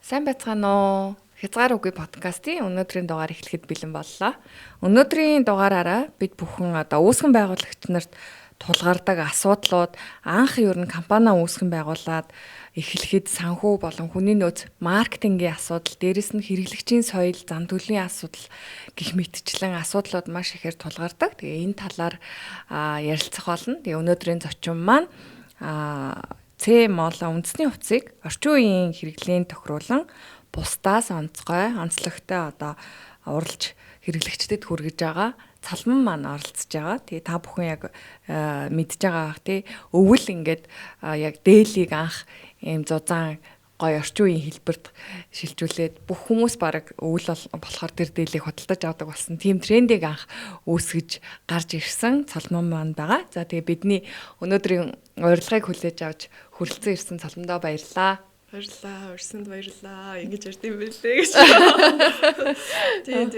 Сайн байцгаана уу? Хязгаар үгүй подкастын өнөөдрийн дугаар эхлэхэд бэлэн боллоо. Өнөөдрийн дугаараараа бид бүхэн үүсгэн байгуулагч нарт тулгардаг асуудлууд анх ер нь компани үүсгэн байгуулад эхлэхэд санхүү болон хүний нөөц маркетингийн асуудал, дээрэс нь хэрэглэгчийн соёл, зан төлөвийн асуудал гэх мэтчлэн асуудлууд маш ихээр тулгардаг. Тэгээ энэ талаар ярилцах болно. Тэгээ өнөөдрийн зочин маань C-Mall үндэсний хувьцыг орчин үеийн хэрэглээнд тохируулан бусдаас онцлогтой уралж хэрэглэгчдэд хүргэж байгаа цалман маань оролцож байгаа. Тэгээ та бүхэн яг мэдж байгаа бах тий. Өвөл ингээд яг дээлийг анх ийм зузаан гой орчин үеийн хэлбэрт шилжүүлээд бүх хүмүүс баг өвөл болохоор тэр дээлийг худалдаж авдаг болсон. Тийм трендийг анх үүсгэж гарч ирсэн цалман маань байгаа. За тэгээ бидний өнөөдрийн урилгыг хүлээж авч хүрэлцэн ирсэн цалмандаа баярлалаа. Баярлалаа, урьсанд баярлалаа. Ингэж ярьд юм бэлээ гэж. Тийм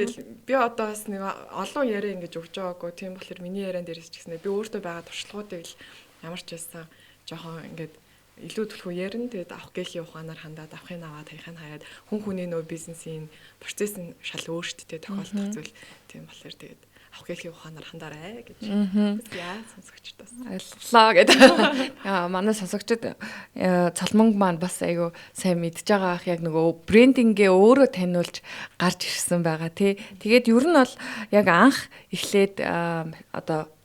би одоо бас нэг олон яриа ингэж өгч байгаагүй. Тийм болохоор миний яриан дээрээс ч гэснээр би өөртөө байгаа туршлагуудыг л ямар ч байсан жоохон ингэж илүү төлхөө ярина. Тэгээд авах гээхийн ухаанаар хандаад авахын аваад хайхын хаяад хүн хүний нөө бизнесийн процесс нь шал өөрчлөлттэй тохиолдох зүйл. Тийм болохоор тэгээд авах гээхийн ухаанаар хандаарай гэж. Яа сонсогчдоос. Аллаа гэдэг. Манай сонсогчд цалманг маань бас айгу сайн мэдж байгаа ах яг нөгөө брендингээ өөрөө таниулж гарч ирсэн байгаа тий. Тэгээд ер нь бол яг анх эхлээд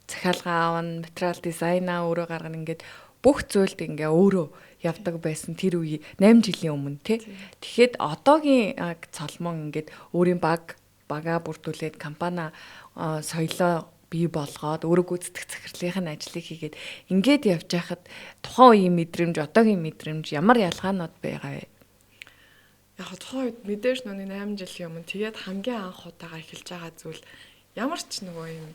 захиалга аавн, материал дизайнаа өөрөө гаргана ингээд бүх зүйлд ингээ өөрөө явдаг байсан тэр үе 8 жилийн өмнө тий. Тэгэхэд одоогийн цалман ингээд өөрийн бага бүрдүүлээд компани соёлоо бий болгоод өөрөө гүйцэтгэх захирлын ажлыг хийгээд ингээд явж байхад тухайн үеийн мэдрэмж, одоогийн мэдрэмж ямар ялгаанууд байгаа вэ? Яг тухайн үед мэдээж нүг 8 жилийн өмнө тэгээд хамгийн анх удаага эхэлж байгаа зүйл ямар ч нөгөө юм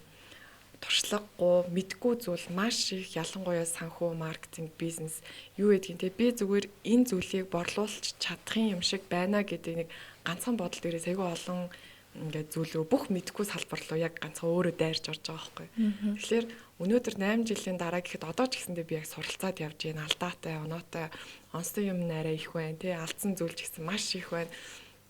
туршлагагүй, мэдгүй зүйл маш их ялангуяа санхүү, маркетинг, бизнес юу гэдгийг те би зүгээр энэ зүйлийг борлуулж чадах юм шиг байна гэдэг нэг ганцхан бодол дээрээс айгүй олон ингээд зүйл рүү бүх мэдгүй салбар руу яг ганцхан өөрөө дайрч орж байгаа байхгүй. Тэгэхээр өнөөдөр 8 жилийн дараа гэхэд одоо ч гэсэндээ би яг суралцаад явж байна. Алдаатай, оноотой, онцтой юм арай их байна. Тэ алдсан зүйл ч гэсэн маш их байна.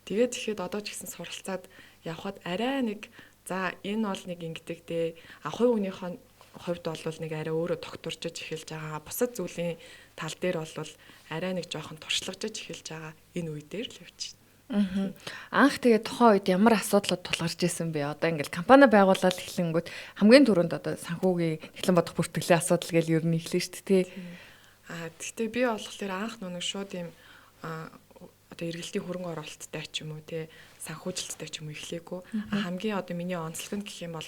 Тэгээд тэгэхэд одоо ч гэсэн суралцаад явхад арай нэг за энэ бол нэг ингэдэг дээ. Хувь хүнийхээ хувьд бол нэг арай өөрөө тогтворчж эхэлж байгаа. Бусад зүйлийн тал дээр бол арай нэг жоохон туршлагажж эхэлж байгаа. Энэ үе дээр л явж байна. Анх тэгээ тухайн үед ямар асуудлууд тулгарч исэн бэ? Одоо ингээл компани байгуулалт эхлэнгүүт хамгийн түрүүнд одоо санхүүгийн эхлэн бодох бүртгэлийн асуудал гэж ер нь эхлэн шүү дээ. Гэхдээ би болохоор анх нүг шууд юм одоо эргэлтийн хөрөнгө оруулалттай ч юм уу те санхүүжилттэй ч юм уу эхлэегүй. Хамгийн одоо миний онцлог нь гэх юм бол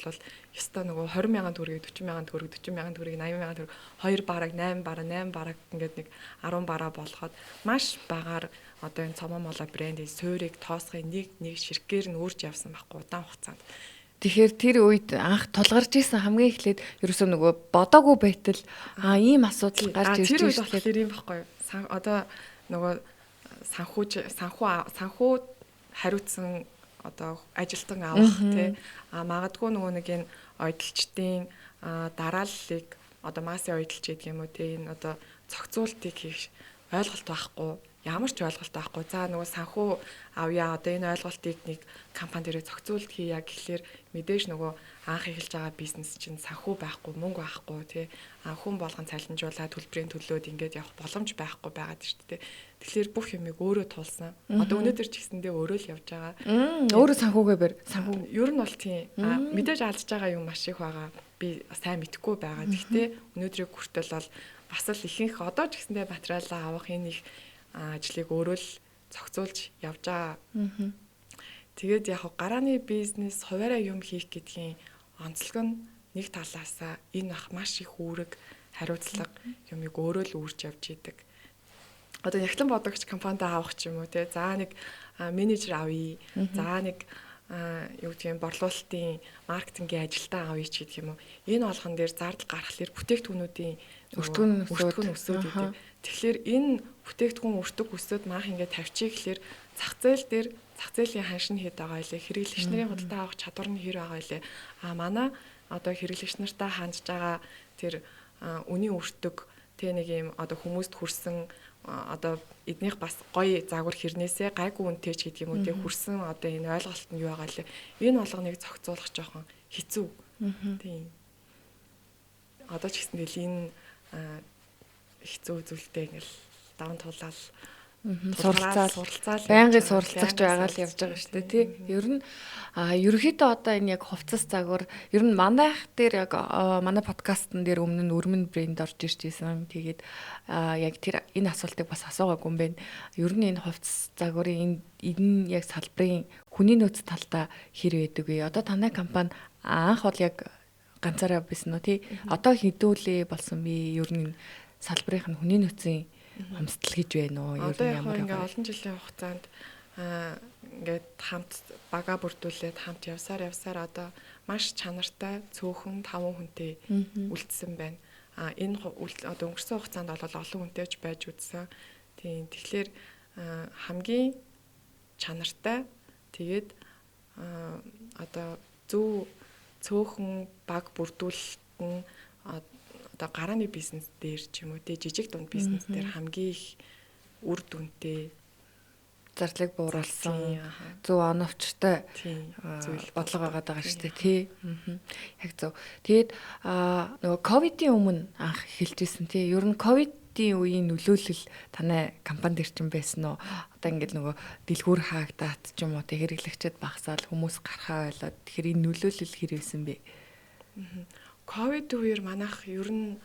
ёстой нөгөө 20,000 төгрөгийг 40,000 төгрөг 40,000 төгрөгийг 80,000 төгрөг 2 бараг 8 бараг ингээд нэг 10 бараа болгоод маш багаар одоо энэ цомоо молоо брендийн суурийг тоосхын нэг ширхгээр нь үрж явсан байхгүй удаан хугацаанд. Тэгэхээр тэр үед анх тулгарч исэн хамгийн эхлээд ерөөсөө нөгөө бодоогүй байтал ийм асуудал гарч ирж байгаа. Тэр үед болохоор ийм байхгүй юу? Одоо нөгөө санхүү хариуцсан одоо ажилтан авах тий магадгүй нөгөө нэг энэ ойдолчдын дарааллыг одоо массын ойдолч гэдэг юм уу тий энэ одоо зохицуултыг хийх ойлголт байхгүй ямар ч ойлголт байхгүй за нөгөө санхүү авъя одоо энэ ойлголтыг нэг компани дээрээ зохицуулт хийя гэхлээр мэдээж нөгөө анх эхэлж байгаа бизнес чинь санхүү байхгүй мөнгө байхгүй тий хүн болгон цалинжуулаад төлбөрийн төлөөд ингээд явах боломж байхгүй байгаад шүү дээ. Тэгэхээр бүх юмыг өөрөө тулсан. Одоо өнөөдөр ч гэсэндээ өөрөө л явж байгаа. Өөрөө санхүүгээр санхүү. Ер нь бол тийм. Мэдээж алдж байгаа юм маш их байгаа. Би сайн мэдэхгүй байгаа. Гэхдээ өнөөдрийг хүртэл бол бас л ихэнх одоо ч гэсэндээ материалаа авах энэ их ажлыг өөрөө л зохицуулж явж байгаа. Тэгээд яг гарааны бизнес хуваараа юм хийх гэдгийн онцлог нь нэг талаасаа энэ ах маш их үүрэг хариуцлага юмыг өөрөө л үүрч явж идэг. Одоо нягтлан бодогч компанид авах ч юм уу те за нэг менежер авъя. За нэг юу гэх юм борлуулалтын маркетингийн ажилтаа авъя ч гэдэг юм уу. Энэ болгон дээр зардал гаргахлаар бүтээгдэхүүнүүдийн өртгөн өсөд идэг. Тэгэхээр энэ бүтээгдэхүүн өртөг өсөд маах ингээд тавьчих гэхлээр зах зээлийн ханш нь хэд байгаа илээ хэрэглэгч нарын худалдаа авах чадвар нь хэр байгаа илээ манай одоо хэрэглэгч нартай хандж байгаа тэр үнийн өртөг тэг нэг юм одоо хүмүүст хүрсэн одоо эднийх бас гоё загвар хэрнээсээ гайгүй үнэтэй ч гэдэг юм уу тий хүрсэн одоо энэ ойлголт нь юу байгаа лээ. Энэ болгоныг зохицуулах жоохон хэцүү. Тийм. Одоо ч гэсэн тэгэл энэ хэцүү зүйлтэй ингээл даван тулаал суралцаал байнгын суралцагч байгаа л явж байгаа шүү дээ тий. Ер нь ерөөхдөө одоо энэ яг хувцас загвар ер нь манайх дээр яг манай подкастн дээр өмнө нь өрмөн брэнд орж ирж байсан. Тэгээд яг тэр энэ асуултыг бас асуугаагүй юм байна. Ер нь энэ хувцас загварын энэ яг салбарын хүний нөөц талдаа хэр байдаг вэ? Одоо танай компани анх бол яг ганцаараа байсан уу тий? Одоо хэдүүлээ болсон би ер нь салбарынх нь хүний нөөцийн хамсдал гэж байна уу? Ер нь ямар ингээ олон жилийн хугацаанд ингээд хамт бага бүрдүүлээд хамт явсаар одоо маш чанартай цөөхөн 5 хүнтэй үлдсэн байна. Энэ одоо өнгөрсөн хугацаанд бол олон хүнтэйч байж үзсэн. Тийм. Тэгэхээр хамгийн чанартай тэгээд одоо зөв цөөхөн баг бүрдүүлэлт нь одоо гарааны бизнес дээр ч юм уу те жижиг дунд бизнес дээр хамгийн их үр дүнтэй зардлыг бууруулсан зөв оновчтой зүйл бодлого байгаа шүү дээ тий. Яг зөв. Тэгээд нөгөө ковидын өмнө анх эхэлжсэн тий. Ер нь ковидын үеийн нөлөөлөл танай компани дээр ч юм байсан уу? Одоо ингээд нөгөө дэлгүүр хаагдаад ч юм уу тий хэрэглэгчэд багасаал хүмүүс гарахаа болоод тэгэхээр энэ нөлөөлөл хэр байсан бэ? Ковид үеэр манайх ер нь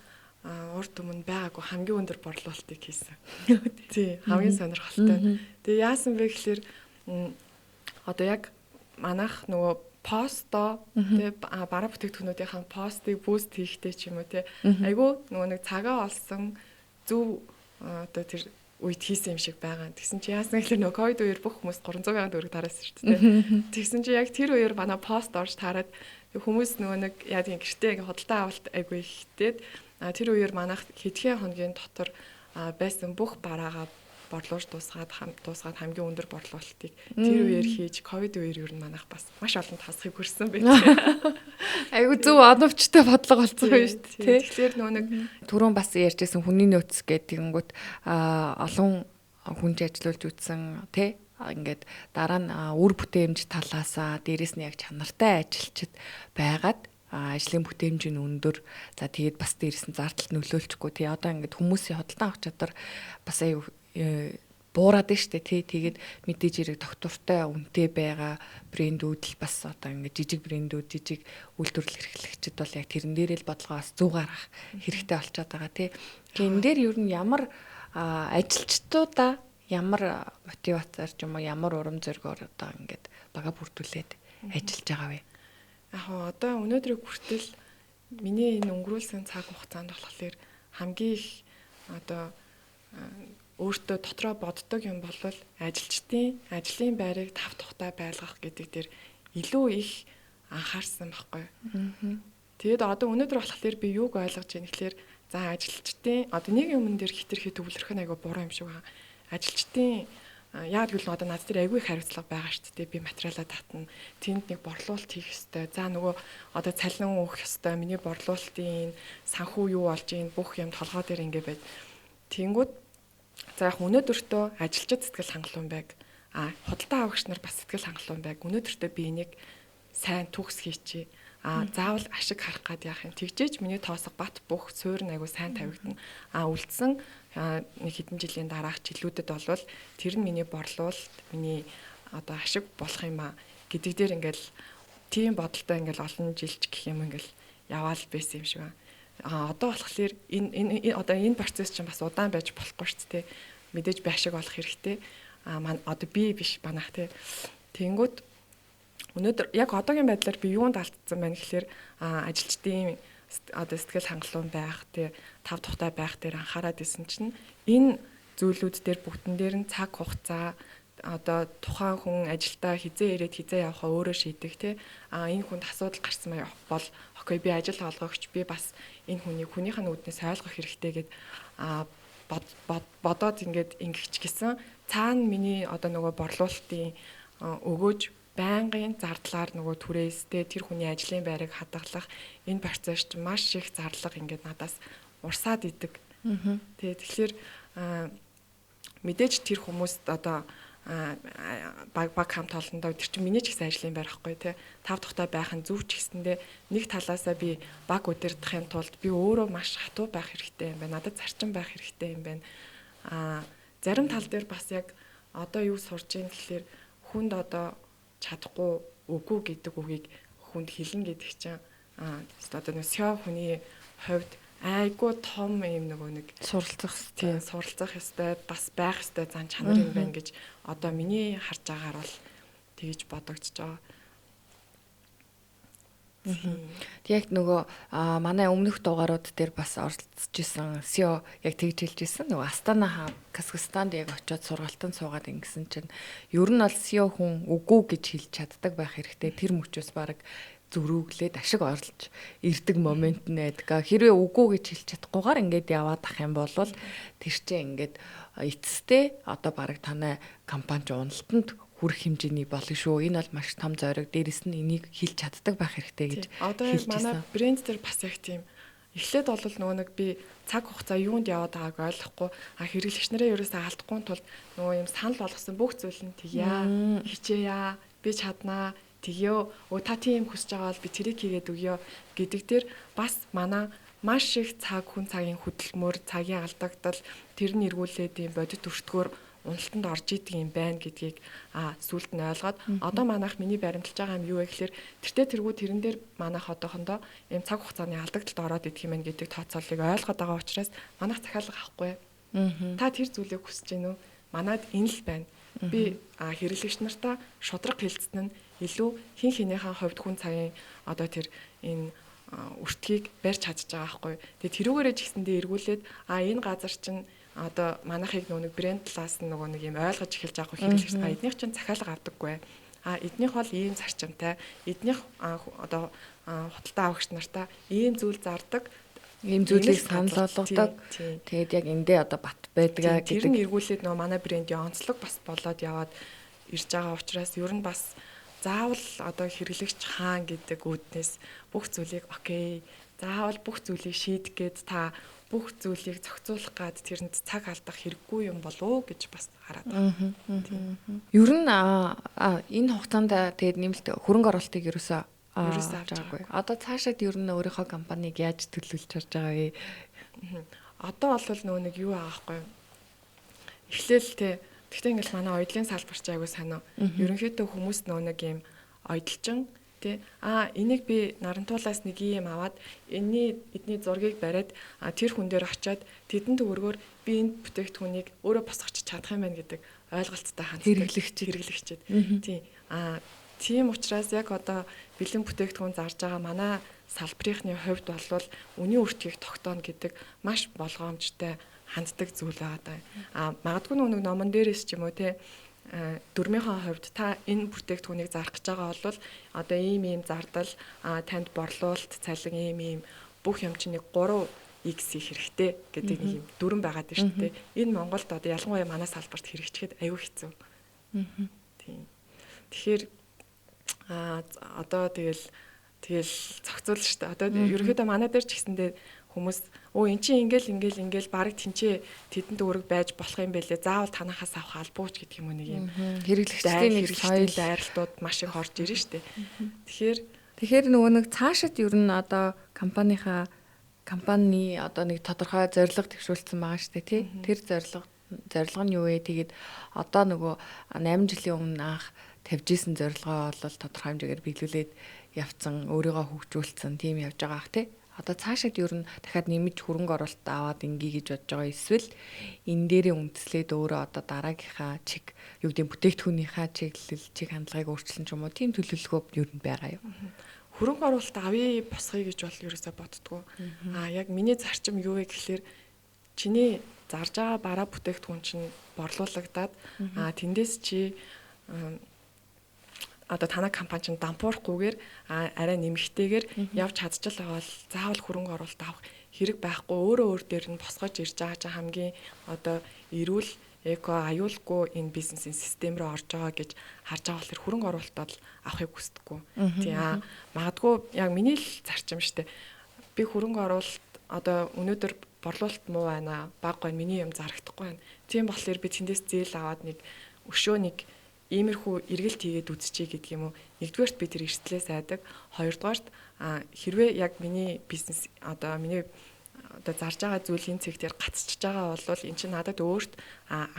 урд өмнө байгаагүй хамгийн өндөр борлуулалтыг хийсэн. Тий, хамгийн сонирхолтой. Тэгээ яасан бэ гэхээр одоо яг манайх нөгөө посто тий бараа бүтээгдэхүүнүүдийн постыг буст хийхдээ ч юм уу тий айгүй нөгөө нэг цагаа олсон зөв одоо тэр үед хийсэн юм шиг байгаа. Тэгсэн чи яасан гэхээр нөгөө ковид үеэр бүх хүмүүс 300,000 төгрөг тараасан шүү дээ. Тэгсэн чи яг тэр үеэр манай пост орж таарад хүмүүс нөгөө нэг яа тийм гэртээ ингээ хөдөлთა авалт айгүй ихтэй. Тэр үеэр манайх хэдхэн хоногийн дотор байсан бүх бараагаа борлуулж дуусгаад хамгийн өндөр борлуулалтыг тэр үеэр хийж ковид үеэр ер нь манайх бас маш олон тасхыг хүрсэн байх. Айгу зөв оновчтой бодлого болсон байна шүү дээ. Тэгэхээр нөгөө нэг түрүүн бас ярьжсэн хүний нөөц гэдгийгүүд олон хүнж ажиллуулж үтсэн тий ингээд дараа нь үр бүтээмж талаасаа дээрэс нь яг чанартай ажилчид байгаад ажлын бүтээмж нь өндөр. За тэгээд бас дээрэс нь зардалд нөлөөлчихгүй. Тий одоо ингээд хүмүүсийн хөдөлгөөн авах чадвар бас аюу буураад нь штэ тий. Тэгээд мэдээж хэрэг доктортой үнэтэй байгаа брэндүүд л бас одоо ингээд жижиг брэндүүд жижиг үйлдвэрлэл эрхлэгчид бол яг тэрэн дээрээ л бодлогоос зүг гаргах хэрэгтэй болчиход байгаа тий. Энэ дээр ер нь ямар ажилчдуудаа ямар мотивацаар ч юм уу ямар урам зоригоор одоо ингээд бага бүрдүүлээд ажиллаж байгаа вэ? Яг одоо өнөөдрийг хүртэл миний энэ өнгөрүүлсэн цаг хугацаанд болохоор хамгийн их одоо өөртөө дотроо боддог юм бол ажилчдын ажлын байрыг тав тухтай байлгах гэдэг дээр илүү их анхаарсан байхгүй. Тэгээд одоо өнөөдөр болохоор би юуг ойлгож байна гэхээр за ажилчдын одоо нэг юмн дээр хитрхи төвлөрөх нь айгүй буруу юм шиг байна. Ажилчдын яг л одоо над дээр айгүй их хариуцлага байгаа шүү дээ. Би материалаа татна. Тэнд нэг борлуулалт хийх ёстой. За нөгөө одоо цалин өгөх ёстой. Миний борлуулалтын санхүү юу болж ийн бүх юм толгой дээр ингэ байд. Тэнгүүд за яг өнөөдөртөө ажилчид сэтгэл хангалуун байг. Худалдаа авагч нар бас сэтгэл хангалуун байг. Өнөөдөртөө би энийг сайн төгс хийчихье. Заавал ашиг харах гад яах юм. Тэгжээч миний тоосго бат бүх суурь нь айгүй сайн тавигдана. Үлдсэн нэг хэдэн жилийн дараах жилүүдэд болвол тэр нь миний борлуулалт, миний одоо ашиг болох юм гэдэг дээр ингээл тийм бодолтой ингээл олон жилч гэх юм ингээл яваал байсан юм шиг байна. Одоо болохоор энэ процесс чинь бас удаан байж болохгүй шүү дээ. Мэдээж би ашиг олох хэрэгтэй. Одоо би биш банах те. Тэнгүүд өнөөдөр яг одоогийн байдлаар би юунд алдсан байна гэхээр ажилчдын одоо сэтгэл хангалуун байх тий тав тухтай байх дээр анхаарал исэн чинь энэ зүйлүүд дээр бүгдэн дээр нь цаг хугацаа одоо тухайн хүн ажилдаа хизээ ирээд хизээ явахаа өөрөө шийдэх тий энэ хүнд асуудал гарсан бол окей би ажил олгогч би бас энэ хүнийх нь үүднээс ойлгох хэрэгтэй гэд бодоод ингээд ингэч гисэн цаана миний одоо нөгөө борлуулалтын өгөөж байнгын зардлаар нөгөө түрээстэй тэр хүний ажлын байрыг хадгалах энэ процесс чинь маш их зарлага ингээд надаас урсаад идэг. Тэгэхээр мэдээж тэр хүмүүст одоо баг хамт олондоо тэр чинь миний ч гэсэн ажлын байр ахгүй тий. Тав тухтай байх нь зөв ч гэсэндээ нэг талаасаа би баг удирдахын тулд би өөрөө маш хатуу байх хэрэгтэй юм байна. Надад зарчим байх хэрэгтэй юм байна. Зарим тал дээр бас яг одоо юу сурж ийн гэхэлэр хүнд одоо чадахгүй үгүй гэдэг үгийг хүнд хэлнэ гэдэг чинь одоо нэг сё хүний хувьд айгуу том юм нэг суралцах ёстой бас байх ёстой зан чанар юм байна гэж одоо миний харж байгаагаар бол тэгж бодогдож байгаа. Яг нөгөө манай өмнөх дугаарууд дээр бас оролцож исэн SEO яг тэгж хэлж исэн. Нөгөө Астана Казахстанд яг очиод сургалтанд суугаад ингэсэн чинь ер нь бол SEO хүн үгүй гэж хэлж чаддаг байх хэрэгтэй. Тэр мөчөөс баг зөрүүглээд ашиг орлож ирдэг момент нь байдаг. Хэрвээ үгүй гэж хэлж чадахгүйгээр ингээд яваад ах юм бол тэр чинь ингээд эцэстээ одоо баг танай компани уналтанд хүрэх хэмжээний болно шүү. Энэ бол маш том зориг. Дээрэс нь энийг хэлж чаддаг байх хэрэгтэй гэж. Одоо яг манай брэнд дээр бас яг тийм эхлээд бол нөгөө нэг би цаг хугацаа юунд яваад байгааг ойлгохгүй хэрэглэгч нараа ерөөсөө алдахгүй тулд нөгөө юм санал болгосон бүх зүйл нь тэгье хичээя би чаднаа тэгё та тийм хүсэж байгаа бол би тэрийг хийгээд өгье гэдэг дээр бас манай маш их цаг хүн цагийн хөдөлмөр цагийн алдагдал тэр нь эргүүлээд юм бодит өртгөөр уналтанд орж идэг юм байна гэдгийг сүлд нь ойлгоод одоо манайх миний баримталж байгаа юм юу вэ гэхээр тэртээ тэрэн дээр манайх одоохондоо ийм цаг хугацааны алдагдлалд ороод идэх юм байна гэдэг тооцооллыг ойлгоод байгаа учраас манайх захиалга авахгүй. Та тэр зүйлийг хүсэж гинөө манайд энэ л байна. Би хэрэглэгч нартаа шудраг хилцэн нь илүү хин хинийхэн хувьд хүн цагийн одоо тэр энэ өртгийг барьж чадж байгаа байхгүй. Тэгээ тэрүүгээрээ ч гэсэндээ эргүүлээд энэ газар чинь одоо манайхыг нэг брэнд талаас нь нэг юм ойлгож эхэлж байгаа хэрэглэгч эднийх чинь захиалга авдаггүй. Эднийх бол ийм зарчимтай, эднийх одоо худалдаа авагч нартаа ийм зүйл зардаг, ийм зүйлийг санал болгодог. Тэгээд яг эндээ одоо бат байдгаа гэдэг. Тэр нь эргүүлээд манай брендийн онцлог бас болоод яваад ирж байгаа учраас ер нь бас заавал одоо хэрэглэгч хаан гэдэг үүднээс бүх зүйлийг окей, заавал бүх зүйлийг шийдэх гээд та бүх зүйлийг зохицуулах гад тэрэнд цаг алдах хэрэггүй юм болов уу гэж бас хараад байна. Ер нь энэ хугацаанд тэгээд нэмэлт хөрөнгө оруулалтыг ерөөсөө аваагүй. Одоо цаашаад ер нь өөрийнхөө компанийг яаж төлөвлөж харж байгаа вэ? Одоо бол нөгөө нэг юу аахгүй. Эхлээл тэгтээ ингээл манай оёдлын салбарч айгуу санаа. Ерөнхийдөө хүмүүс нөгөө нэг юм оёдлчин энийг би нарантуулаас нэг юм аваад эдний зургийг бариад тэр хүн дээр очиод тэдэн төгрөгөөр би энэ бүтээгдэхүүнийг өөрөө босгоч чадах юм байна гэдэг ойлголттой ханддаг хэрэглэгчид. Тийм учраас яг одоо бэлэн бүтээгдэхүүн зарж байгаа манай салбарынхны хувьд бол үнийн өртгийг тогтооно гэдэг маш болгоомжтой ханддаг зүйл байгаа даа. Магадгүй нэг номон дээрээс ч юм уу дөрмийнхөө хувьд та энэ бүтээгдэхүүнийг зарах гэж байгаа бол одоо ийм зардал танд борлуулалт цалин ийм бүх юм чинь 3x хэрэгтэй гэдэг нэг юм дүрэн байгаад байна шүү дээ. Энэ Монголд одоо ялангуяа манай салбарт хэрэгжихэд аюу хэцүү. Тийм. Тэгэхээр одоо тэгэл зохицуул шүү дээ. Одоо ерөөхдөө манай дээр ч гэсэндээ хүмүүс эн чинь ингээл барыг тэнцээ тэдэн төгрөг байж болох юм байлээ. Заавал танахаас авах албууч гэдэг юм уу нэг юм. Хэрэглэгчдийн нэг соёл дайралтууд маш их орж ирнэ шүү дээ. Тэгэхээр нөгөө нэг цаашид ер нь одоо компани одоо нэг тодорхой зорилго төвшүүлсэн байгаа шүү дээ тий. Тэр зорилго нь юу вэ? Тэгээд одоо нөгөө 8 жилийн өмнө анх тавьж исэн зорилгоо бол тодорхой хэмжээгээр биелүүлээд явцсан, өөрийгөө хөгжүүлсэн тийм явж байгаа ах тий. Одоо цаашид ер нь дахиад нэмж хөрөнгө оруулалт аваад ингээ гэж бодож байгаа эсвэл энэ дээрээ үндэслээд өөрөө одоо дараагийнхаа чиг юу гэдэг бүтээгдэхүүнийхээ чиглэл чиг хандлагыг өөрчилсөн ч юм уу тийм төлөвлөгөө ер нь байгаа юу? Хөрөнгө оруулалт авъя босгоё гэж бол ерөөсөө боддгоо. Яг миний зарчим юу вэ гэхэлэр чиний зарж байгаа бараа бүтээгдэхүүн чинь борлуулагдаад тэндээс чи одоо танай компани чинь дампуурахгүйгээр арай нэмэгтэйгээр явж чадчихлаа бол заавал хөрөнгө оруулалт авах хэрэг байхгүй өөр дээр нь босгож ирж байгаа чинь хамгийн одоо эрүүл эко аюулгүй энэ бизнесийн систем рүү орж байгаа гэж харж байгаа болохоор хөрөнгө оруулалт авахыг хүсдэггүй. Тийм магадгүй яг миний л зарчим штэ. Би хөрөнгө оруулалт одоо өнөөдөр борлуулалт муу байна, баг байна, миний юм зарагдахгүй байна. Тийм болохоор би тэндээс зээл аваад нэг өшөө нэг иймэрхүү эргэлт хийгээд үзчихье гэдэг юм уу. Нэгдүгээрт би тэр эрсдлээс айдаг. Хоёрдугаарт хэрвээ яг миний бизнес одоо миний одоо зарж байгаа зүйлийн цэг дээр гацчихж байгаа бол эн чинь надад өөрт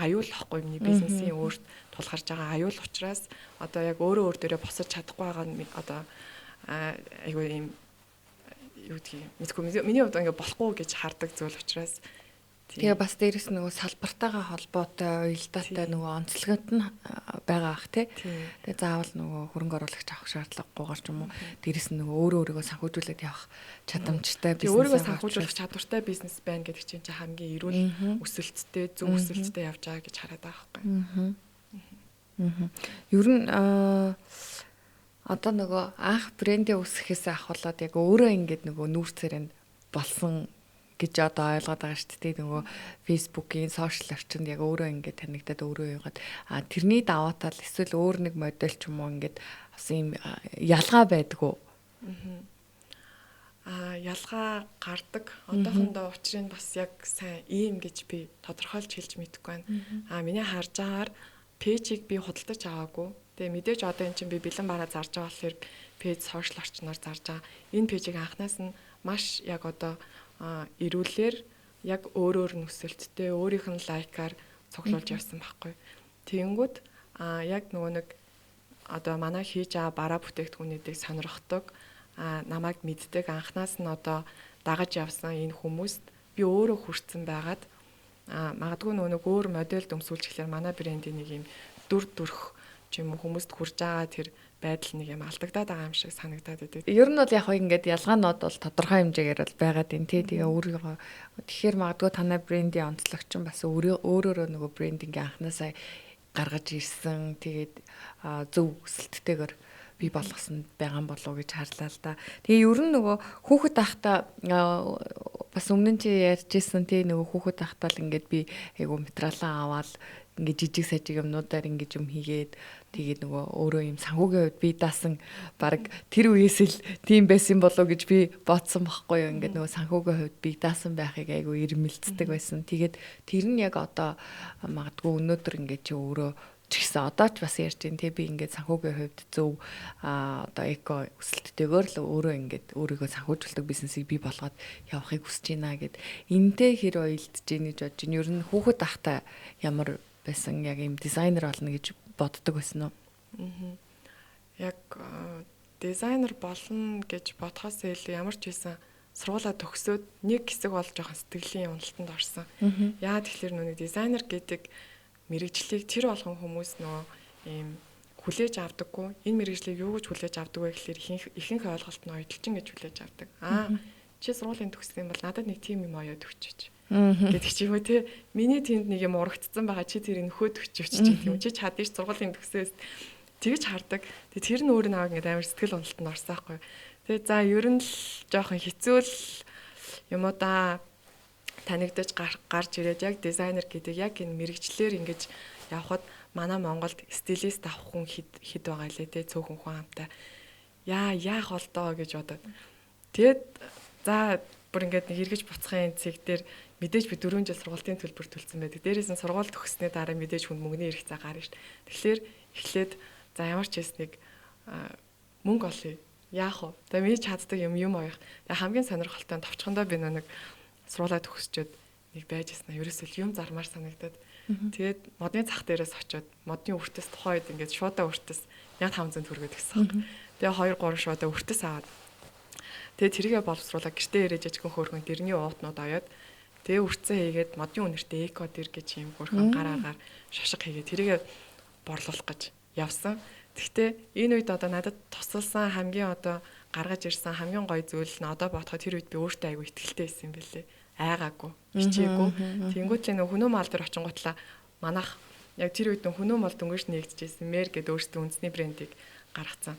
аюул واخгүй миний бизнесийн өөрт тулгарч байгаа аюул учраас одоо яг өөр дээрээ босож чадахгүй байгаа нь одоо айгүй юм юу гэдгийг мэдгүй миний хувьд ингээ болохгүй гэж хардаг зүйл учраас тэгээ бас дээрэс нөгөө салбартайгаа холбоотой уялдаатай нөгөө онцлогт нь байгаа ах тий. Тэгээ заавал нөгөө хөрөнгө оруулагч авах шаардлагагүйгээр ч юм уу дээрэс нь нөгөө өөрийгөө санхүүжүүлээд явах чадамжтай бизнес өөрийгөө санхүүжүүлэх чадвартай бизнес байна гэдэг чинь хамгийн эрүүл өсөлттэй зөв өсөлттэй явж байгаа гэж хараад байгаа байхгүй. Ер нь одоо нөгөө анх брендээ үүсгэхээс ахвалаад яг өөрөө ингээд нөгөө нүүрсээр нь болсон гэж одоо ойлгоод байгаа шүү дээ. Нөгөө Facebook-ийн сошиал орчинд яг өөрөө ингээд танигдаад өөрөө яваад тэрний даваа тал эсвэл өөр нэг модель ч юм уу ингээд бас юм ялгаа байдгүй. Ялгаа гардаг. Одоохондоо учрыг бас яг сайн ийм гэж би тодорхойлж хэлж мэдэхгүй байна. Миний харж байгаагаар пэйжийг би худалдаж аваагүй. Тэгээ мэдээж одоо эн чинь би бэлэн бараа зарж байгаа болохоор пэйж сошиал орчноор зарж байгаа. Энэ пэйжийг анханаас нь маш яг одоо эрүүлэр яг өөрөөр нь өсөлттэй өөрийнх нь лайкаар цуглуулж явсан байхгүй. Тэгэнгүүт яг нөгөө нэг одоо манай хийж байгаа бараа бүтээгдэхүүнүүдийг сонирхдог намайг мэддэг анханаас нь одоо дагаж явсан энэ хүмүүст би өөрөө хүрсэн байгаад магадгүй нөгөө өөр модель дөмсүүлчихлээр манай брендийн нэг юм дүрх ч юм уу хүмүүст хүрж байгаа тэр байдал нэг юм алдагдаад байгаа юм шиг санагдаад байдаг. Ер нь бол яг хөө ингээд ялгаанууд бол тодорхой хэмжээгээр бол байгаад байна тий. Тэгээ өөрийгөө тэгэхээр магадгүй танай брендийн онцлогч нь бас өөрөөрөө нөгөө брендингийн анханасаа гаргаж ирсэн. Тэгээд зөв өсөлттэйгээр бий болгосон байгаа болов уу гэж харлаа л да. Тэгээ ер нь нөгөө хүүхэд ахта бас өмнө нь чи ярьжсэн тий нөгөө хүүхэд ахтал ингээд би айгу материалаа аваад ингээд жижиг сажиг юмнуудаар ингээд юм хийгээд тэгээд нөгөө өөрөө юм санхүүгийн хувьд би даасан баг тэр үеэс л тийм байсан болов гэж би бодсон байхгүй юу. Ингээд нөгөө санхүүгийн хувьд би даасан байхыг айгу ирмэлцдэг байсан. Тэгээд тэр нь яг одоо магадгүй өнөөдөр ингээд чи өөрөө ч гэсэн одоо ч бас ярьж байна те би ингээд санхүүгийн хувьд зөв одоо эко өсөлттэйгээр л өөрөө ингээд өөрийгөө санхүүжүүлдэг бизнесийг бий болгоод явахыг хүсэж байна гэд энтэй хэр уялдж ийн гэж бодож байна. Ер нь хүүхэд ахтай ямар байсан яг юм дизайнер болно гэж боддог байсан уу? Яг дизайнер болно гэж бодхоос илүү ямар ч байсан сургуулаа төгсөөд нэг хэсэг бол жоохон сэтгэлийн уналтанд орсон. Яа тэгэхээр нүг дизайнер гэдэг мэрэгжлийг тэр болгон хүмүүс нөгөө ийм хүлээж авдаггүй. Энэ мэрэгжлийг юу гэж хүлээж авдаг вэ гэхээр ихэнх ойлголт нь ойдлчин гэж хүлээж авдаг. Чи сургуулийн төгссөн бол надад нэг тим юм оёод өгчөөч. Гэдэг чи юм уу те миний тэнд нэг юм урагдсан байгаа чи тэр нөхөд өгчөөч гэх юм. Чи чадчих сургуулийн төгсөөс тэгж хардаг. Тэгээ тэр нь өөр нэг амар сэтгэл уналтанд орсон байхгүй. Тэгээ за ер нь л жоохон хэцүү л юм уу да танигдаж гарч ирээд яг дизайнер гэдэг яг энэ мэрэгчлэр ингэж явхад манай Монголд стилист авах хүн хэд байгаа лээ те цөөхөн хүн хамтаа яах бол доо гэж бодоод тэгээд за бүр ингээд нэг эргэж буцахын цэг дээр мэдээж би 4 жил сургуулийн төлбөр төлсөн байдаг. Дээрээс нь сургууль төгссөний дараа мэдээж хүн мөнгөний эрх цаа гарна шүү дээ. Тэгэхээр эхлээд за ямар ч хэсэг мөнгө олъё. Яах вэ? Тэгээ миний чаддаг юм оёх. Тэгээ хамгийн сонирхолтой нь товчхондоо би нэг сургуулаа төгсчөөд нэг байж яснаа. Ерөөсөө юм зармаар санагдаад. Тэгээд модны зах дээрээс очиод модны үртэс тухайд ингээд шуудаа үртэс 1500 төгрөгөд гэсэн. Тэгээ 2 3 шуудаа үртэс аваад. Тэгээ тэрийгэ боловсруулаад гэртээ ирээж ажигын хөөргөн дэрний уутнууд аваад тэгээ үрцэн хийгээд модны үнэртэй эко дэр гэж юм хөөргөн гараагаар шашиг хийгээд тэрийгэ борлуулах гэж явсан. Гэхдээ энэ үед одоо надад тусалсан хамгийн одоо гаргаж ирсэн хамгийн гоё зүйл нь одоо бодоход тэр үед би өөртөө айгүй ихтэй байсан юм бэлээ. Айгаагүй, хичээгүй. Тэнгүүтлээ нөх хөнөө мал дээр очингуутлаа манайх яг тэр үед нөх хөнөө мал дөнгөж нэгдэжсэн мэр гэдэг өөртөө үндэсний брендийг гаргацсан.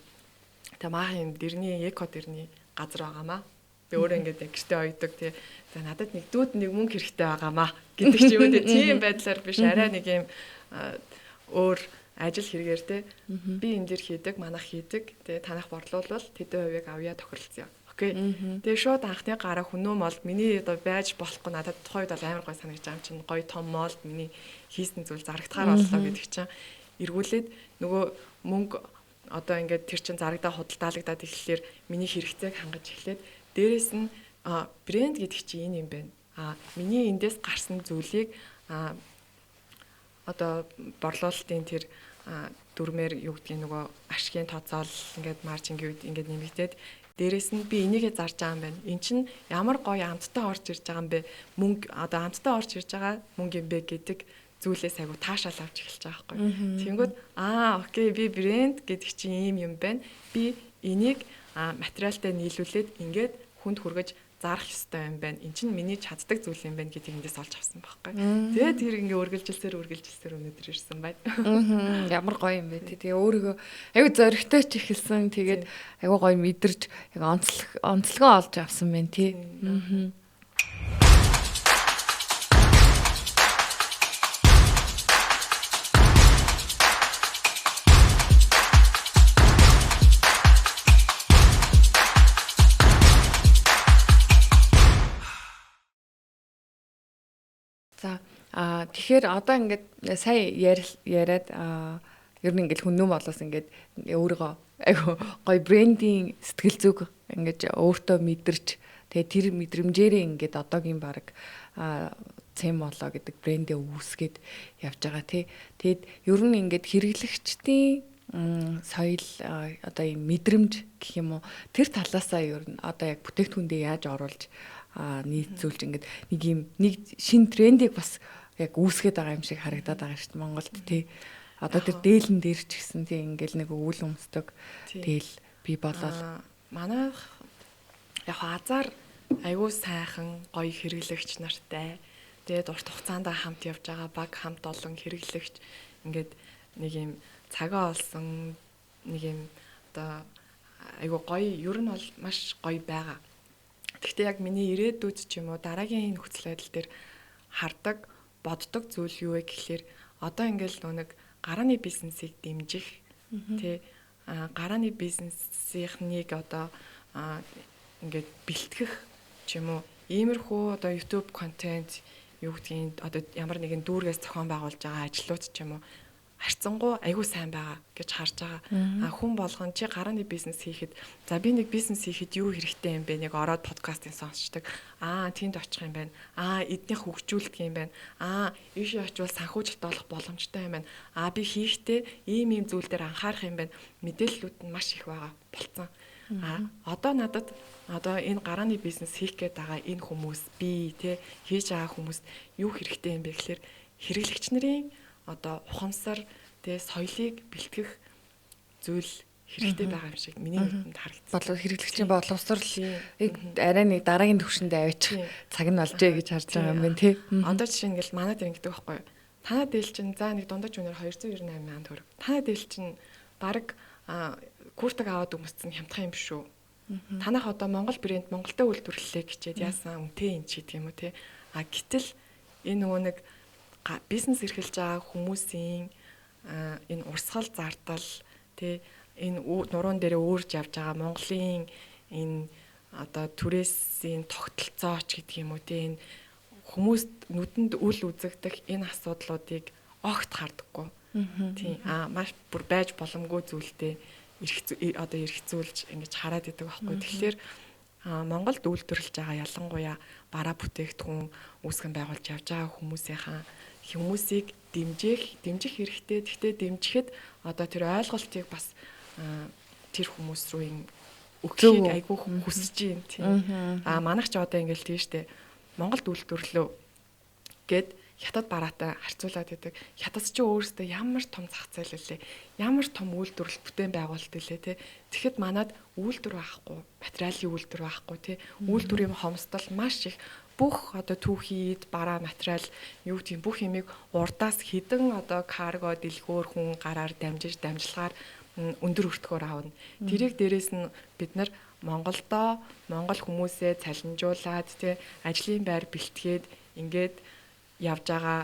Тэгээ маахийн дэрний эко дэрний газар байгаамаа. Би өөрөө ингээд гэртээ ойдог тий. За надад нэг дүүд нэг мөнгө хэрэгтэй байгаамаа гэдэг ч юм уу тийм байдлаар биш арай нэг юм өөр ажил хэрэгээр те би энэ дэр хийдэг манайх хийдэг тэгээ танах борлуулвал тэдэн хувийг авъя тохиролцсон. Окей. Тэгээ шууд анхны гараа хүнөө мол миний одоо байж болохгүй надад тухайд бол амар гой санагдаж байгаа юм чинь гой том мол миний хийсэн зүйл зарагдахаар боллоо гэдэг чинь эргүүлээд нөгөө мөнгө одоо ингээд тэр чин зарагдаа худалдаалагдаад ирэхлээр миний хэрэгцээг хангаж эхлээд дээрэс нь брэнд гэдэг чинь энэ юм байна. Миний эндээс гарсан зүйлийг одоо борлуулалтын тэр дүрмээр юу гэдгийг нөгөө ашигын тооцоол ингээд маржингийн үед ингээд нэмэгдээд дээрэс нь би энийгээ зарж байгаа юм байна. Эн чинь ямар гоё амттай орж ирж байгаа юм бэ? Мөнгө одоо амттай орж ирж байгаа мөнгө юм бэ гэдэг зүйлээс айгу таашаал авч эхэлж байгаа байхгүй. Тэнгүүд окей би брэнд гэдэг чинь ийм юм байна. Би энийг материалтай нийлүүлээд ингээд хүнд хүргэж зарах ёстой юм байна. Эн чинь миний чаддаг зүйл юм байна гэдгийг эндээс олж авсан байхгүй. Тэгээд тэр ингээ үргэлжилсээр өнөдөр ирсэн байна. Ямар гоё юм бэ. Тэгээ өөрийгөө айгу зоригтой ч ихэлсэн. Тэгээд айгу гоё мэдэрч яг онцлогоо олж авсан байна тий. За тэгэхээр одоо ингээд сая яриад ер нь ингээд хүннүү болоос ингээд өөрийгөө айгу гоё брендинг сэтгэл зүг ингээд өөртөө мэдэрч тэгээ тэр мэдрэмжээрээ ингээд одоогийн баг цэм болоо гэдэг брэндээ үүсгээд явж байгаа тий. Тэгэд ер нь ингээд хэрэглэгчдийн соёл одоо ийм мэдрэмж гэх юм уу тэр талаасаа ер нь одоо яг бүтээгдэхүүндээ яаж оруулж нийцүүлж ингээд нэг шин трендийг бас яг үүсгэж байгаа юм шиг харагдаад байгаа шүү дээ Монголд тий. Одоо тэр дээлэн дээр ч гэсэн тий ингээл нэг өвөл өмсдөг дээл би болоод манай яг азар аюу сайхан гоё хэрэглэгч нартай тэгээд урт хугацаанд хамт явж байгаа баг хамт олон хэрэглэгч ингээд нэг юм цагаа олсон нэг юм одоо аюу гоё ер нь бол маш гоё байгаа. Гэхдээ яг миний ирээдүйд ч юм уу дараагийн энэ нөхцөл байдал дээр хардаг, боддог зүйл юу вэ гэхлээр одоо ингээл нэг гарааны бизнесийг дэмжих тий гарааны бизнесийнхнийг одоо ингээд бэлтгэх ч юм уу иймэрхүү одоо YouTube контент юу гэдгийг одоо ямар нэгэн дүүргээс зохион байгуулж байгаа ажлууд ч юм уу харьцангуй айгүй сайн байгаа гэж харж байгаа. Хүн болгон чи гарааны бизнес хийхэд за би нэг бизнес хийхэд юу хэрэгтэй юм бэ? Нэг ороод подкастын сонсчдаг. Тэнд очих юм байна. Эднийх хөгжүүлдэг юм байна. Ийшээ очивол санхүүжилт болох боломжтой юм байна. Би хийхдээ ийм зүйл дээр анхаарах юм байна. Мэдээллүүд нь маш их байгаа болцсон. Одоо надад одоо энэ гарааны бизнес хийх гээд байгаа энэ хүмүүс би тий хийж байгаа хүмүүст юу хэрэгтэй юм бэ гэхээр хэрэглэгч нарын одоо ухамсар тэгээ соёлыг бэлтгэх зүйл хэрэгтэй байгаа юм шиг миний нүдэнд харагдсан. Болов хэрэглэгчийн боловсролыг арай нэг дараагийн төвшөндөө авчих цаг нь болжээ гэж харж байгаа юм байна тий. Одоо жишээ нь ингээл манад ингэдэг байхгүй юу? Танай дээл чинь за нэг дундаж үнээр 298 төгрөг. Танай дээл чинь баг куртаг аваад өмссөн хямдхан юм шүү. Танайх одоо Монгол брэнд Монголтой үйлдвэрлэлээ гिचээд яасан үнэтэй юм чи гэдэг юм уу тий. Гэтэл энэ нөгөө нэг бизнес эрхэлж байгаа хүмүүсийн энэ урсгал зардал тий энэ нуруунд дээр өөрж явж байгаа Монголын энэ одоо түрээсийн тогтолцооч гэдэг юм уу тий энэ хүмүүст нүдэнд үл үзэгдэх энэ асуудлуудыг огт хардаггүй тий маш бүр байж боломгүй зүйлтэй одоо эргцүүлж ингэж хараад идэг байхгүй. Тэгэхээр Монголд үйлдвэрлэж байгаа ялангуяа бараа бүтээгдэхүүн үүсгэн байгуулж явж байгаа хүмүүсийг дэмжих хэрэгтэй. Гэхдээ дэмжихэд одоо тэр ойлголтыг бас тэр хүмүүс рүү өгөхийг айгүй хүсэж юм тийм. Манайх ч одоо ингээл тийм штэ. Монголд үйлдвэрлэлөө гэд хятад бараатай харьцуулаад байдаг. Хятад ч өөрөөсөө ямар том зах зээл үлээ. Ямар том үйлдвэрлэл бүтээн байгуулалт үлээ те. Тэгэхэд манад үйлдвэр байхгүй, материалын үйлдвэр байхгүй те. Үйлдвэрийн хомсдол маш их бүх одоо түүхийд бараа материал юу тийм бүх юмыг урдаас хідэн одоо карго дэлгөөр хүн гараар дамжлагаар өндөр өртгөөр аавна. Тэрийг дээрээс нь бид нар Монголдоо монгол хүмүүсээ цалинжуулаад тий ажлын байр бэлтгээд ингээд явж байгаа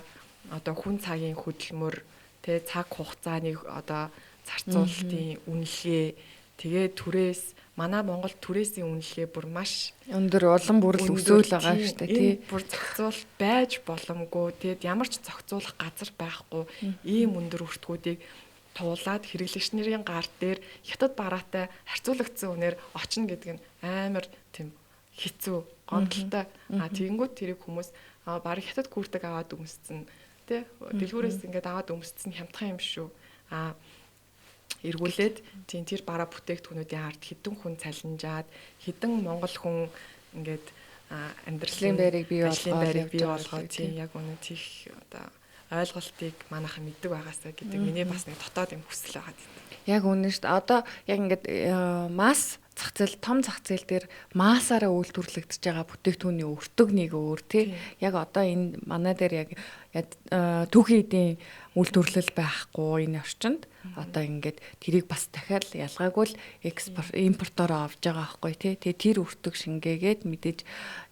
одоо хүн цагийн хөдөлмөр тий цаг хугацааны одоо зарцуулалтын үнэлгээ Тэгээ түрээс манай Монгол түрээсийн үнэлгээ бүр маш өндөр улам бүрэл өсөөл байгаа шүү дээ тий. Бүр зохицуул байж боломгүй. Тэгэд ямар ч зохицуулах газар байхгүй ийм өндөр өртгүүдийг туулаад хэрэглэгч нарын гар дээр хятад бараатай харьцуулагдсан үнээр очно гэдэг нь амар тийм хэцүү, гомдолтой. Тэгэнгүүт тэрийг хүмүүс баг хятад күртэг аваад өмсцэн тий. Дэлгүүрээс ингээд аваад өмсцэн хямдхан юм шүү. Эргүүлээд тэр бараа бүтээгдэхүүнүүдийн ард хэдэн хүн цалинжаад хэдэн монгол хүн ингээд амьдралын байрыг бий болгоод тийм яг үнэ тийх одоо ойлголтыг манайхан мэддэг байгаасаа гэдэг миний бас нэг дотоод юм хүсэл байгаа гэдэг. Яг үнэ шүү дээ. Одоо яг ингээд масс зах зээл, том зах зээл дээр массаараа үйлдвэрлэгдэж байгаа бүтээгдэхүүний өртөг нэг өөр тий. Яг одоо энэ манай дээр яг түүхийн эдийн үйлдвэрлэл байхгүй энэ орчинд одоо ингээд тэрийг бас дахиад ялгаагүй л импортороо авж байгаа байхгүй тий. Тэгээ тэр өртөг шингээгээд мэдээж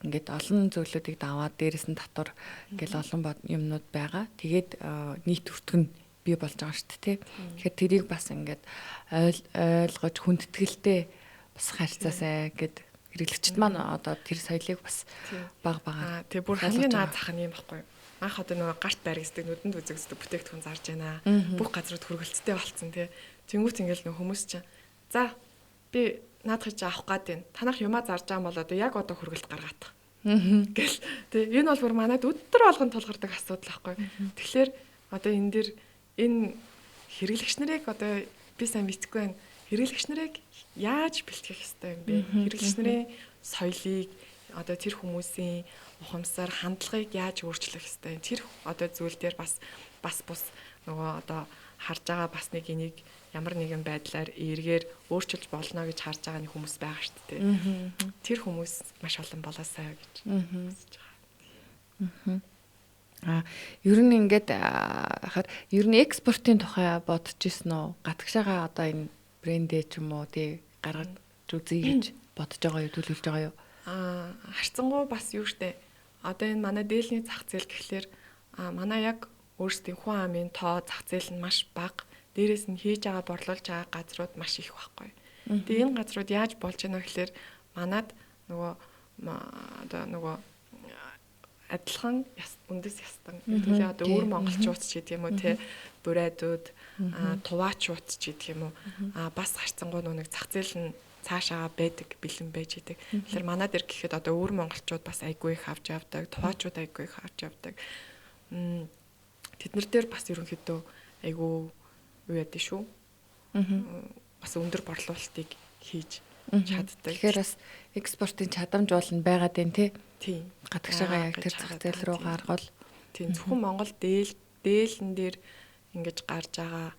ингээд олон зүйлүүдийг даваад дээрэс нь татвар ингээл олон юмнууд байгаа. Тэгээд нийт өртөг нь бий болж байгаа шүү дээ тий. Тэгэхээр тэрийг бас ингээд ойлгож хүндэтгэлтэй бас харьцаасаа гэд хэрэглэгчд маань одоо тэр соёлыг бас бага. Тэгээ бүр хамгийн наад зах нь юм байхгүй юу? Анх одоо нөгөө гарт байргасдаг нүдэнд үзэгддэг бүтээгдэхүүн зарж байна. Бүх газрууд хүргэлцтэй болцсон тий. Тэнгүүт ингээл нөгөө хүмүүс чинь за би наадах чи авах гад байна. Танах юмаа зарж байгаа бол одоо яг одоо хүргэлт гаргаах. Гэл тий. Энэ бол бүр манайд өдөр болгон тулгардаг асуудал байхгүй юу? Тэгэхээр одоо энэ дэр энэ хэрэглэгч нарыг одоо би сайн мэдгүй байна. Хэрэглэгч нарыг яаж бэлтгэх ёстой юм бэ? Хэрэглэгч нарын соёлыг одоо тэр хүмүүсийн ухамсар, хандлагыг яаж өөрчлөх ёстой? Тэр одоо зүйл дээр бас бус нөгөө одоо харж байгаа бас нэг энийг ямар нэгэн байдлаар эргээр өөрчилж болно гэж харж байгаа нэг хүмүүс байгаа шүү дээ. Тэр хүмүүс маш олон болоосаа гэж хүсэж байгаа. Ер нь ингээд хахад ер нь экспортын тухай бодож ирсэн үү? Гатгшаага одоо энэ брэндээ ч юм уу тий гаргаж үзье гэж бодож байгаа юу, төлөвлөж байгаа юу? Харцангуй бас юу штэ. Одоо энэ манай дээлний зах зээл гэхлээр манай яг өөрсдийн хүн амын тоо зах зээл нь маш бага. Дээрээс нь хийж байгаа борлуулж байгаа газрууд маш их байхгүй. Тэгээ энэ газрууд яаж болж байна гэхлээр манад нөгөө адилхан үндэс ястан хэвлээ одоо өөр монголчууд ч гэдэг юм уу те бурайдууд туваачууд ч гэдэг юм уу бас харцангуй нэг зах зээл нь цаашаа байдаг бэлэн байж идэг. Тэгэхээр манай дээр гэхэд одоо өөр монголчууд бас айгүй их авч явдаг, туваачууд айгүй их авч явдаг. Тэднэр дээр бас ерөнхийдөө айгүй юу яд шүү. Бас өндөр борлуулалтыг хийж чаддаг. Тэгэхээр бас экспортын чадамж болно байгаад байна тий. Тийм. Гадагшаага яг тэр зах зээл рүү гаргал. Тийм. Зөвхөн Монгол дээлэн дээр ингэж гарч байгаа.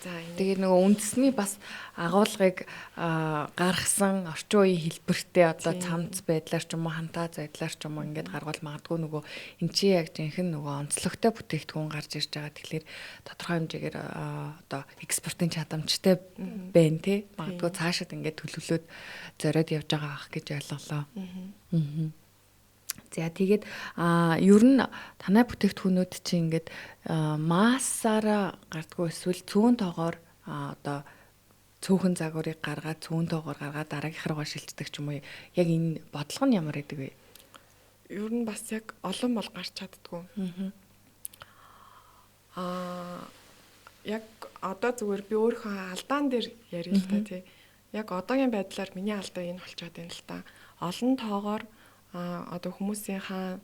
За тэгээ нөгөө үндэсний бас агуулгыг гаргасан орчин үеийн хэлбэртэй одоо цамц байдлаар ч юм уу хантаа байдлаар ч юм уу ингээд гаргал магадгүй нөгөө эн чи яг жинхэнэ нөгөө онцлогтой бүтээгдэхүүн гарч ирж байгаа. Тэгэхээр тодорхой хэмжээгээр одоо экспортын чадамжтай байна тий. Магадгүй цаашид ингээд төлөвлөд зориод явж байгаа ах гэж ойлголоо. За тэгээд ер нь танай бүтээгдэхүүнүүд чинь ингээд массаараа гардггүй эсвэл цөөн тоогоор одоо цөөхөн загварыг гаргаад цөөн тоогоор гаргаад дараагийнх руугаа шилждэг ч юм уу. Яг энэ бодлого нь ямар байдаг вэ? Ер нь бас яг олон бол гарч чаддгүй. Яг одоо зүгээр би өөрийнхөө алдаан дээр ярил л та тий. Яг одоогийн байдлаар миний алдаа энэ болчиход байна л та. Олон тоогоор одоо хүмүүсийнхаа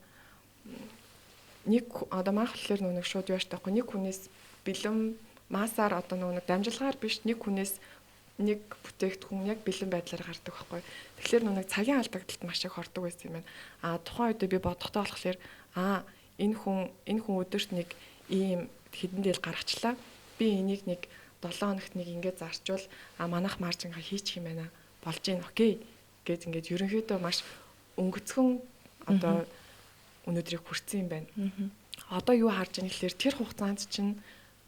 нэг одоо манх болохоор нэг шууд яаж таахгүй нэг хүнээс бэлэн массаар одоо нэг дамжлагаар биш нэг хүнээс нэг бүтээгдэхүүн яг бэлэн байдлаар гардаг байхгүй. Тэгэхээр нэг цагийн алдагдлалд маш их ордог байсан юм байна. Тухайн үед би бодохдоо болохоор энэ хүн өдөрт нэг ийм хэдэн дээл гаргачлаа. Би энийг нэг 7 хоногт нэг ингээд зарчвал манайх маржингаа хийчих юм байна. Болж гин окей гэж ингээд ерөнхийдөө маш өнгөцгөн одоо өнөөдрийг хүрсэн юм байна. Одоо юу харж байгаа гэхээр тэр хугацаанд чинь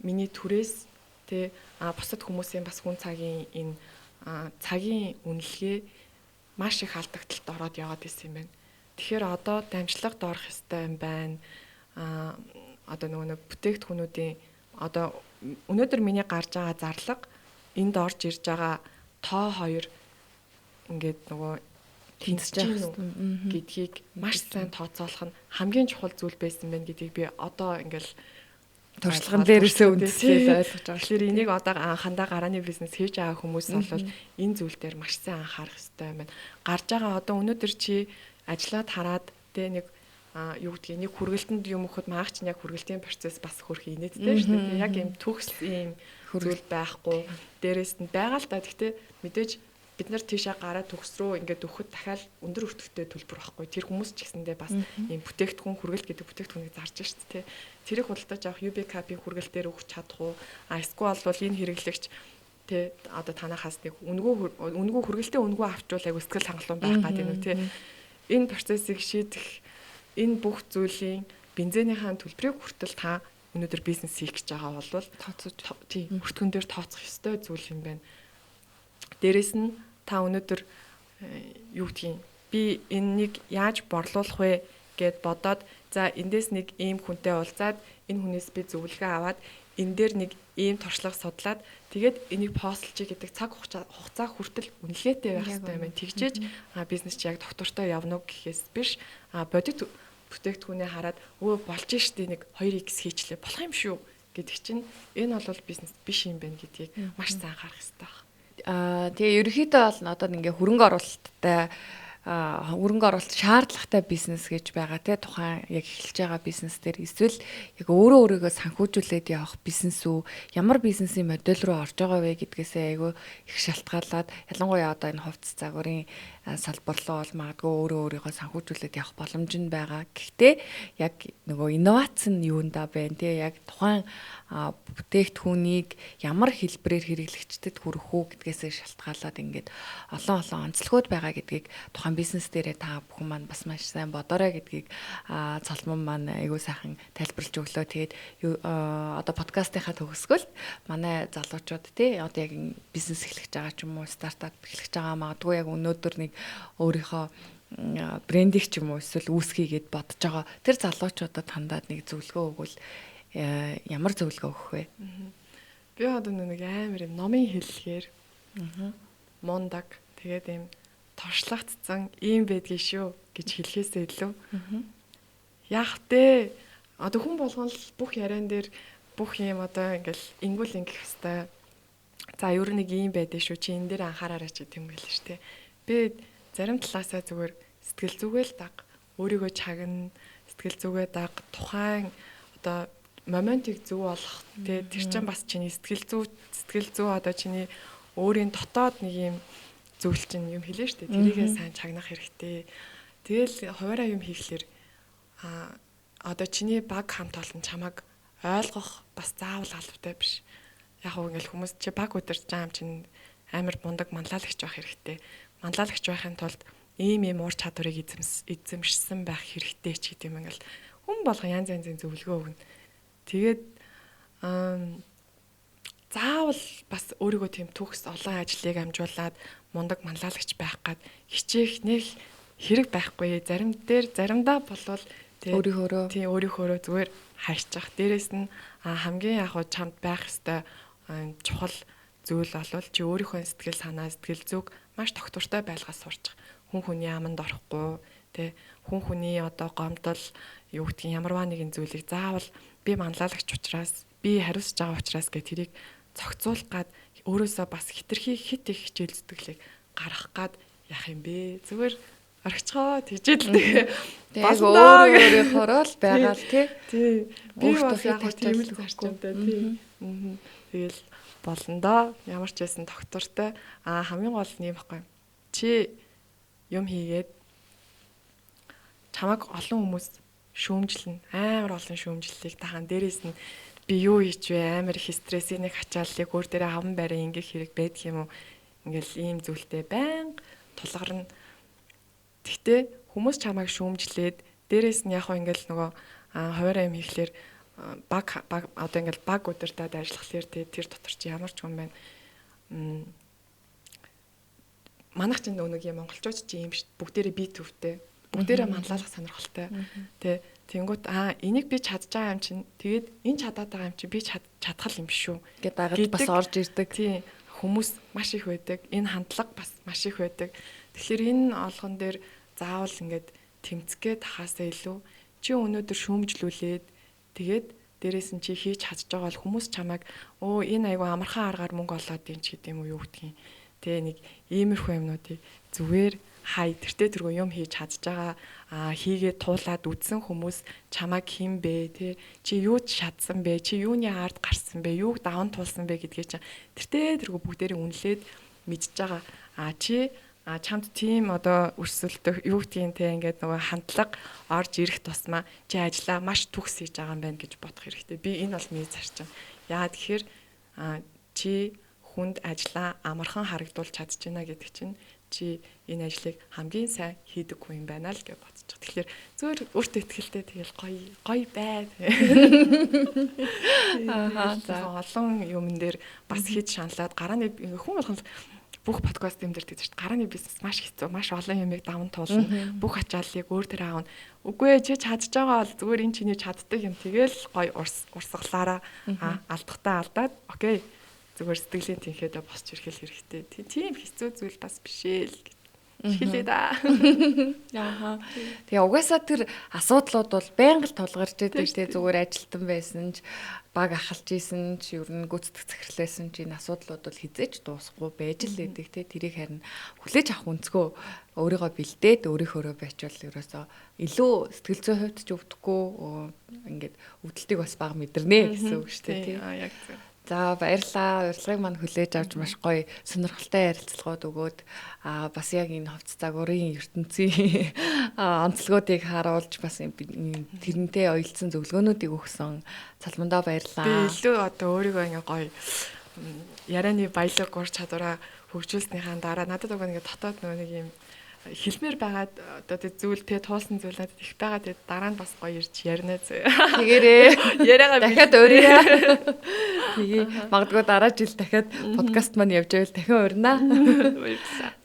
миний түрээс тэ бусад хүмүүсийн бас хүн цагийн энэ цагийн үнэлгээ маш их алдагдлалд ороод яваад исэн юм байна. Тэгэхээр одоо дамжлагд орох ёстой юм байна. Одоо нөгөө бүтээгдэхүүнүүдийн одоо өнөөдөр миний гарч байгаа зарлага энд орж ирж байгаа тоо хоёр ингээд нөгөө тэнцэж гин үү гэдгийг маш сайн тооцоолох нь хамгийн чухал зүйл байсан байна гэдгийг би одоо ингээл туршлаган дээрээсээ үндэслээд ойлгож байгаа. Тэгэхээр энийг одоо анхандаа гарааны бизнес хийж байгаа хүмүүс бол энэ зүйл дээр маш сайн анхаарах хэрэгтэй юм байна. Гарч байгаа одоо өнөөдөр чи ажиллаад хараад тэ нэг юу гэдгийг нэг хүргэлтэнд юм өгөхөд маагч яг хүргэлтийн процесс бас хөрх инээдтэй шүү дээ. Яг юм төгс ийм зүйл байхгүй. Дээрээс нь байгаа л да. Гэхдээ мэдээж бид нар тийшээ гараад төгс рүү ингээд өгөхөд дахиад өндөр өртөгтэй төлбөр байхгүй. Тэр хүмүүс ч гэсэндээ бас ийм бүтээгдэхүүн хүргэлт гэдэг бүтээгдэхүүнийг зарж шүү дээ. Тэрийг худалдаж авах UB Cap-ийн хүргэлтээр өгч чадах уу? Эсвэл бол энэ хэрэглэгч тэ одоо танахаас нэг үнгүй хүргэлтээ үнгүй авчвал айгу сэтгэл хангалуун байх гэдэг нь тэ энэ процессыг шийдэх энэ бүх зүйлийн бензинийхаа төлбөрийг хүртэл та өнөөдөр бизнес хийх гэж байгаа бол тооцож тийм өртгөн дээр тооцох ёстой зүйл юм байна. Дээрэс нь та өнөөдөр юу гэдгийг би энэнийг яаж борлуулах вэ гэд бодоод за эндээс нэг ийм хүнтэй уулзаад энэ хүнээс би зөвлөгөө аваад энэ дээр нэг ийм туршлага судлаад тэгээд энийг постлчих гэдэг цаг хугацаа хүртэл үнэлгээтэй байх хэрэгтэй юм байна. Тэгжээж бизнес чи яг доктортой явна уу гэхээс биш бодит бүтээгдэхүүнээ хараад болж штий нэг 2x хийчлээ болох юм шүү гэдэг чинь энэ бол бизнес биш юм байна гэдгийг маш сайн анхаарах хэрэгтэй байна. Тэгээ ерөнхийдөө бол одоо ингээ хөрөнгө оруулалт шаардлагатай бизнес гэж байгаа те тухайн яг эхэлж байгаа бизнес дээр эсвэл яг өөрийгөө санхүүжүүлээд явах бизнес үү ямар бизнесийн модель руу орж байгаа вэ гэдгээсээ айгүй их шалтгаалаад ялангуяа одоо энэ хувцас загварын салбар руу бол магадгүй өөрийгөө санхүүжүүлээд явах боломж нь байгаа. Гэхдээ яг нөгөө инновац нь юунда байна те яг тухайн бүтээгдэхүүнийг ямар хэлбэрээр хэрэглэгчдэд хүргэх үү гэдгээсээ шалтгаалаад ингээд олон онцлогуд байгаа гэдгийг тухайн бизнес дээрээ та бүхэн маань бас маш сайн бодоорой гэдгийг цалман маань айгүй сайхан тайлбарлаж өглөө. Тэгээд одоо подкастынхаа төгсгөл манай залуучууд тий одоо яг бизнес эхлэж байгаа ч юм уу стартап эхлэж байгаа магадгүй яг өнөөдөр нэг өөрийнхөө брендийг ч юм уу эсвэл үүсгэе гэд бодож байгаа тэр залуучуудад хандаад нэг зөвлөгөө өгвөл ямар зөвлөгөө өгөх вэ? Би одоо нэг амар юм номын хэллэгээр мундаг тэгээд юм туршлагатцсан ийм байдгийг шүү гэж хэлхээсээ илүү яах вэ? Одоо хүн болгон л бүх яриан дээр бүх юм одоо ингээл ингүүл ингэх хэвээр за ер нь нэг ийм байдгийг шүү чи энэ дээр анхаараарай ч гэдэм байл шүү дээ. Би зарим талаасаа зүгээр сэтгэл зүгээл даг өөрийгөө чагна сэтгэл зүгээ даг тухайн одоо моментиг зөв болгох тэр чинь бас чиний сэтгэл зүй одоо чиний өөрийн дотоод нэг юм зүйл чинь юм хэлээ шүү дээ. Тэрийгээ сайн чагнах хэрэгтэй. Тэгэл хуваараа юм хийхлээр одоо чиний баг хамт олон чамайг ойлгох бас заавал албатай биш. Яг уу ингээл хүмүүс чи баг удирч байгаа юм чинь амар мундаг манлайлагч байх хэрэгтэй. Манлайлагч байхын тулд ийм уур чадварыг эзэмшсэн байх хэрэгтэй ч гэдэг юм ингээл хүн болгон янз янзын зөвлөгөө өгнө. Тэгээд заавал бас өөрийгөө тийм төгс олон ажлыг амжуулаад мундаг манлайлагч байх гад хичээх нэг хэрэг байхгүй. Заримдаа болвол өөрийнхөөрөө зүгээр хайрчих. Дээрэс нь хамгийн яг чамд байх ёстой чухал зүйл болвол чи өөрийнхөө сэтгэл санаа сэтгэл зүг маш тогтвортой байлгаас сурчих. Хүн хүний аманд орохгүй тэ хүн хүний одоо гомдол юу гэдгийг ямарваа нэгэн зүйлийг заавал би манлайлагч учраас би хариуцж байгаа учраас гэх тэрийг цогцуулах гад өөрөөсөө бас хитрхи хит их хичээл зүтгэлийг гаргах гад яах юм бэ? Зүгээр орчихоо тэгжэл өөрийнхоороо л байгаа л тий. Би бас яг тийм л зарчимтай тий. Тэгэл болно доо. Ямар ч байсан доктортой хамгийн гол нь юм байхгүй. Чи юм хийгээд чамайг олон хүмүүс шүүмжлэн амар олон шүүмжлэлийг тахан дээрээс нь би юу хийч вэ амар их стрессийг нэг ачааллыг өөр дээрээ хаван байраа ингээх хэрэг байдаг юм уу ингээл ийм зүйлтэй байнга тулгарна. Гэхдээ хүмүүс чамайг шүүмжлээд дээрээс нь яг хөө ингээл нөгөө хуваараа юм хийхлээр баг одоо ингээл баг удирдаад ажиллахлаар тэр дотор чи ямар ч хүн байна. Манайх ч нэг юм монголчууд чи юм шүү бүгдээрээ бие төвтэй бүгдээрээ манлайлах сонирхолтой тий тэнгуут энийг би чадж байгаа юм чинь тэгээд энэ чадаад байгаа юм чинь би чадхал юм шүү гэдэг дагаад бас орж ирдэг тий хүмүүс маш их байдаг. Энэ хандлага бас маш их байдаг. Тэгэхээр энэ олгон дээр заавал ингээд тэмцгээд хахаасаа илүү чи өнөөдөр шүүмжлүүлээд тэгээд дээрээс нь чи хийж чадж байгаа бол хүмүүс чамайг энэ айгу амархан аргаар мөнгө олоод ийн ч гэдэм үү юу гэдгийг. Тэгээ нэг иймэрхүү юмнуудыг зүгээр хай тэртээ юм хийж чадж байгаа хийгээд туулаад үдсэн хүмүүс чамайг хин бэ те чи юу шатсан бэ чи юуны ард гарсан бэ юуг даван туулсан бэ гэдгээ чи тэртээ бүгдээрээ үнэлээд мэдж байгаа чи чамд тийм одоо өрсөлдөх юу гэдгийг те ингээд нөгөө хандлага орж ирэх тусмаа чи ажиллаа маш төгс хийж байгаа юм байна гэж бодох хэрэгтэй. Би энэ бол миний зарчим. Яа тэгэхээр чи хүнд ажиллаа амархан харагдуулж чадж байна гэдэг чинь чи энэ ажлыг хамгийн сайн хийдэггүй юм байна л гэж бодож байгаа. Тэгэхээр зүгээр өөртөө ихтэй тэгэл гоё бай. Олон юмн дээр бас хийж шаналаад гарааны хүн болгон бүх подкаст юм дээр тэгж шүү дээ. Гарааны бизнес маш хэцүү, маш олон юмыг даван туулна. Бүх ачааллыг өөр төрөө аавна. Үгүй ээ чи чадж байгаа бол зүгээр энэ чиний чаддаг юм. Тэгэл гоё урсгалаараа алдахтаа алдаад окей. Зүгээр сэтгэлийн тэнхээдээ босч ирэх хэрэгтэй. Тийм хэцүү зүйл бас биш ээ л гэж хэлээ да. Яаха. Тэгээ угаасаа тэр асуудлууд бол байнга л тулгарч идэг тий зүгээр ажилтан байсан ч баг ахалж исэн ч ер нь гүцэтгэх захирлээсэн ч энэ асуудлууд бол хизээч дуусахгүй байж л идэг тий тэрийг харин хүлээж авах үнцгөө өөрийгөө бэлдээд өөрийнхөөрөө байчвал ерөөсөө илүү сэтгэл зүйн хувьд ч өвдөхгүй ингээд өвдөлтийг бас бага мэдэрнэ гэсэн үг шүү дээ тий. Яг зөв. За баярлалаа. Урилгыг мань хүлээж авч маш гоё сонирхолтой ярилцлагууд өгөөд бас яг энэ хувцас загварын ертөнцийн онцлогуудыг харуулж бас тэрнтэй оюулсан зөвлөгөөнүүдийг өгсөн Цалмандаа баярлалаа. Би илүү одоо өөрийгөө ингээ гоё ярианы баялаг гур чадвараа хөгжүүлснийхаа дараа надад уг нэг дотоод нэг юм хэлмээр байгаад одоо тэг зүйл те туулсан зүйл надад их байгаа. Тэг дараа нь бас гоё ирж ярина зөө. Тэгээрээ яриагаа дахиад өөрийгөө тэгээ магадгүй дараа жил дахиад подкаст маань явж байвал дахин урина.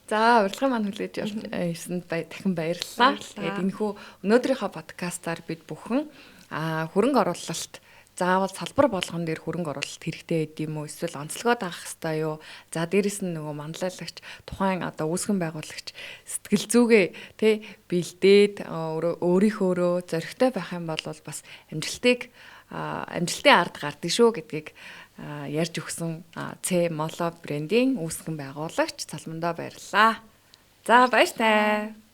За урилгын маань хүлээж ирсэнд дахин баярлалаа. Тэгээд энэхүү өнөөдрийнхөө подкастаар бид бүхэн хөрөнгө оруулалт заавал салбар болгон дээр хөрөнгө оруулалт хэрэгтэй байд юм уу? Эсвэл онцлогоо даах хэрэгтэй юу? За дээрэс нь нөгөө манлайлагч тухайн одоо үүсгэн байгуулагч сэтгэл зүгээ тэ бэлдээд өөрийнхөөрөө зоригтой байх юм бол бас амжилтын ард гардыг шүү гэдгийг ярьж өгсөн Ц Моло брендийн үүсгэн байгуулагч Цалмандаа баярлалаа. За баяр таа.